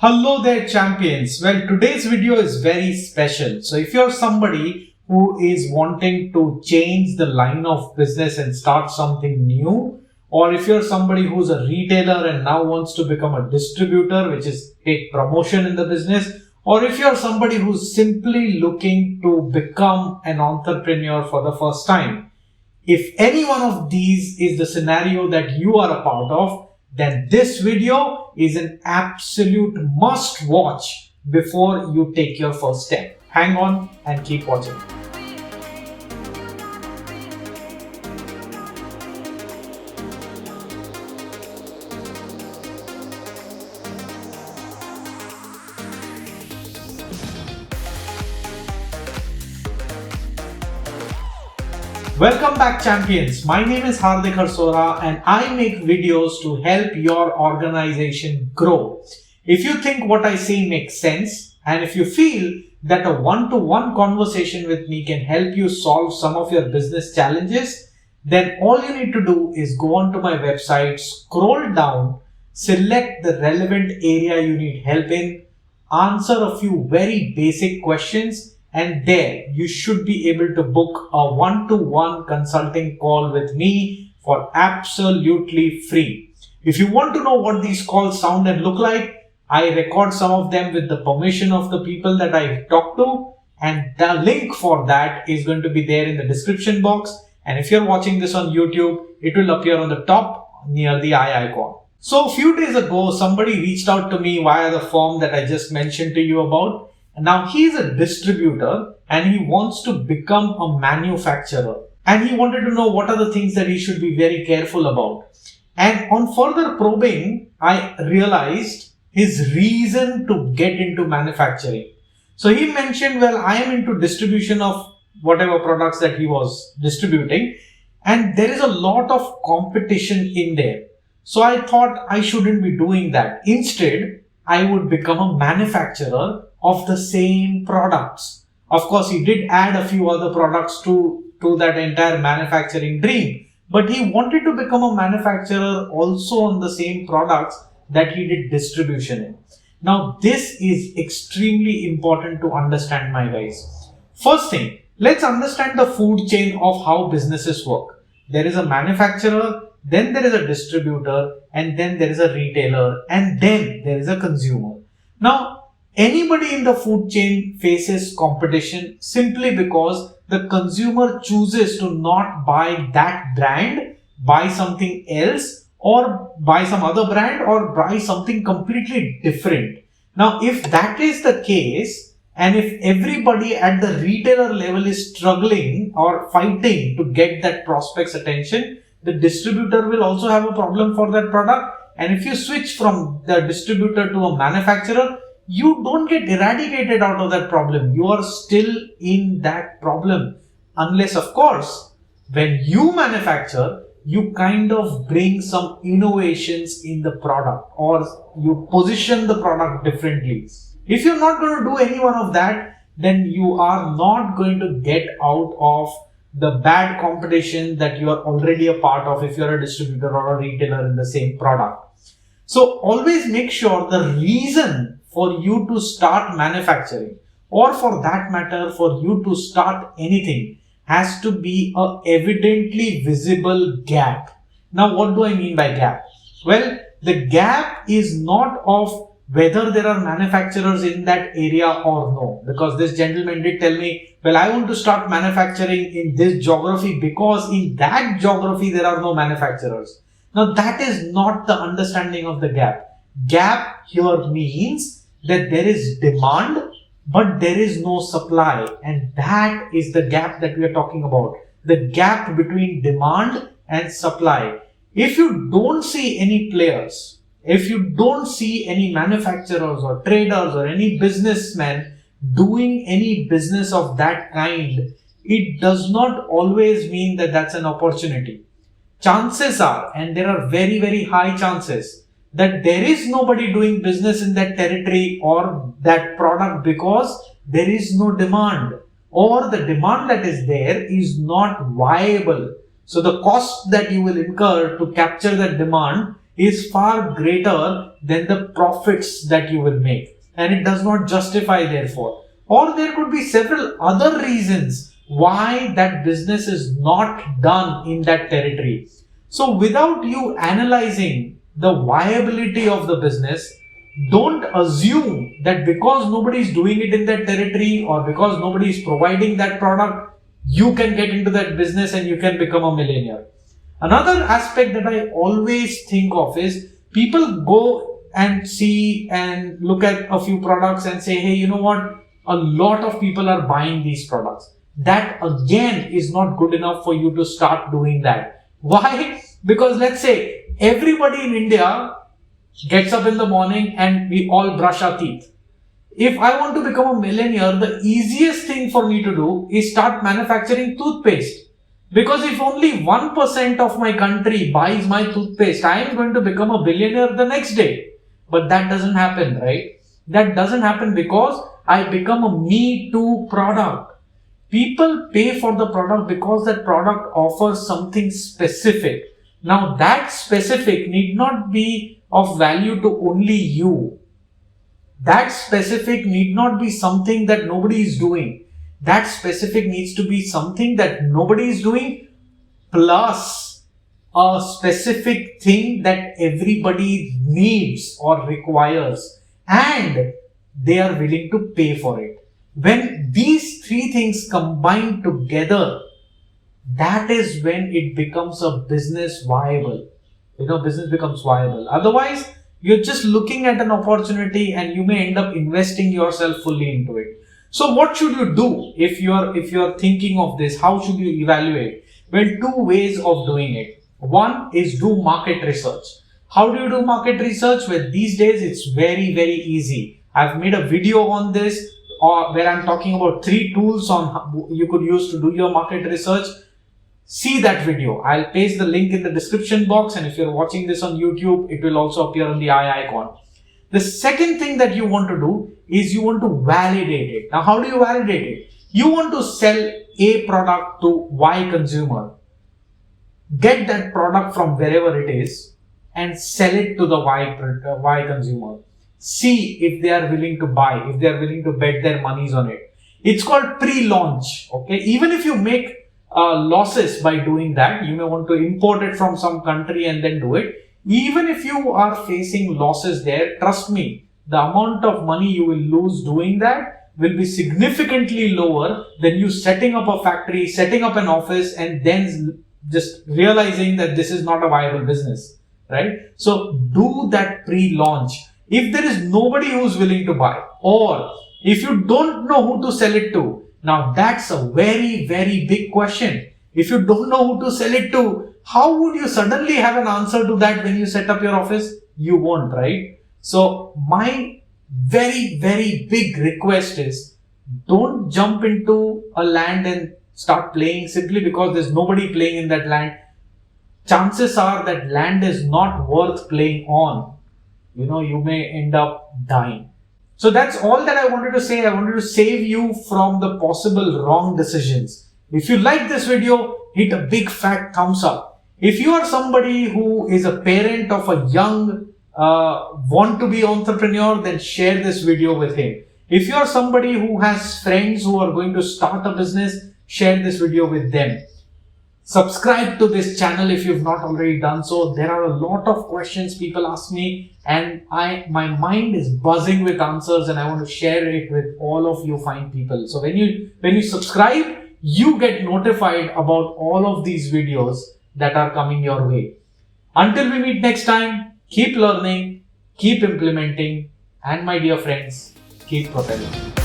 Hello there champions. Well, today's video is very special. So if you're somebody who is wanting to change the line of business and start something new, or if you're somebody who's a retailer and now wants to become a distributor, which is take promotion in the business, or if you're somebody who's simply looking to become an entrepreneur for the first time, if any one of these is the scenario that you are a part of, then this video is an absolute must watch before you take your first step. Hang on and keep watching. Welcome back champions. My name is Hardik and I make videos to help your organization grow. If you think what I say makes sense and if you feel that a one-to-one conversation with me can help you solve some of your business challenges, then all you need to do is go onto my website, scroll down, select the relevant area you need help in, answer a few very basic questions, and there you should be able to book a one-to-one consulting call with me for absolutely free. If you want to know what these calls sound and look like, I record some of them with the permission of the people that I talk to, and the link for that is going to be there in the description box. And if you're watching this on YouTube, it will appear on the top near the eye icon. So a few days ago, somebody reached out to me via the form that I just mentioned to you about. Now he is a distributor and he wants to become a manufacturer, and he wanted to know what are the things that he should be very careful about. And on further probing, I realized his reason to get into manufacturing. So he mentioned, well, I am into distribution of whatever products that he was distributing, and there is a lot of competition in there. So I thought I shouldn't be doing that. Instead, I would become a manufacturer of the same products. Of course, he did add a few other products to that entire manufacturing dream, but he wanted to become a manufacturer also on the same products that he did distribution in. Now, this is extremely important to understand, my guys. First thing, let's understand the food chain of how businesses work. There is a manufacturer, then there is a distributor, and then there is a retailer, and then there is a consumer. Now, anybody in the food chain faces competition simply because the consumer chooses to not buy that brand, buy something else, or buy some other brand, or buy something completely different. Now, if that is the case, and if everybody at the retailer level is struggling or fighting to get that prospect's attention, the distributor will also have a problem for that product. And if you switch from the distributor to a manufacturer, you don't get eradicated out of that problem. You are still in that problem. Unless, of course, when you manufacture, you kind of bring some innovations in the product or you position the product differently. If you're not going to do any one of that, then you are not going to get out of the bad competition that you are already a part of if you're a distributor or a retailer in the same product. So always make sure the reason for you to start manufacturing, or for that matter for you to start anything, has to be a evidently visible gap. Now what do I mean by gap? Well, the gap is not of whether there are manufacturers in that area or no, because this gentleman did tell me, well, I want to start manufacturing in this geography because in that geography there are no manufacturers. Now that is not the understanding of the gap. Gap here means that there is demand, but there is no supply. And that is the gap that we are talking about. The gap between demand and supply. If you don't see any players, if you don't see any manufacturers or traders or any businessmen doing any business of that kind, it does not always mean that that's an opportunity. Chances are, and there are very, very high chances, that there is nobody doing business in that territory or that product because there is no demand, or the demand that is there is not viable. So the cost that you will incur to capture that demand is far greater than the profits that you will make, and it does not justify therefore. Or there could be several other reasons why that business is not done in that territory. So without you analyzing the viability of the business, don't assume that because nobody is doing it in that territory or because nobody is providing that product, you can get into that business and you can become a millionaire. Another aspect that I always think of is people go and see and look at a few products and say, hey, you know what? A lot of people are buying these products. That again is not good enough for you to start doing that. Why? Because let's say everybody in India gets up in the morning and we all brush our teeth. If I want to become a millionaire, the easiest thing for me to do is start manufacturing toothpaste. Because if only 1% of my country buys my toothpaste, I am going to become a billionaire the next day. But that doesn't happen, right? That doesn't happen because I become a me too product. People pay for the product because that product offers something specific. Now that specific need not be of value to only you. That specific need not be something that nobody is doing. That specific needs to be something that nobody is doing plus a specific thing that everybody needs or requires, and they are willing to pay for it. When these three things combine together, that is when it becomes a business viable. Business becomes viable. Otherwise, you're just looking at an opportunity and you may end up investing yourself fully into it. So what should you do if you're thinking of this? How should you evaluate? Well, two ways of doing it. One is do market research. How do you do market research? Well, these days it's very, very easy. I've made a video on this where I'm talking about 3 tools on how you could use to do your market research. See that video. I'll paste the link in the description box, and if you're watching this on YouTube, it will also appear on the eye icon. The second thing that you want to do is you want to validate it. Now, how do you validate it? You want to sell A product to Y consumer. Get that product from wherever it is and sell it to the Y consumer. See if they are willing to buy, if they are willing to bet their monies on it. It's called pre-launch. Okay, even if you make losses by doing that, you may want to import it from some country and then do it. Even if you are facing losses there, trust me, the amount of money you will lose doing that will be significantly lower than you setting up a factory, setting up an office, and then just realizing that this is not a viable business, right? So do that pre-launch. If there is nobody who's willing to buy, or if you don't know who to sell it to, now that's a very, very big question. If you don't know who to sell it to, how would you suddenly have an answer to that when you set up your office? You won't, right? So my very, very big request is don't jump into a land and start playing simply because there's nobody playing in that land. Chances are that land is not worth playing on. You may end up dying. So that's all that I wanted to say. I wanted to save you from the possible wrong decisions. If you like this video, hit a big fat thumbs up. If you are somebody who is a parent of a young, want to be entrepreneur, then share this video with him. If you are somebody who has friends who are going to start a business, share this video with them. Subscribe to this channel if you've not already done so. There are a lot of questions people ask me, and my mind is buzzing with answers, and I want to share it with all of you fine people. So when you subscribe, you get notified about all of these videos that are coming your way. Until we meet next time, keep learning, keep implementing, and my dear friends, keep propelling.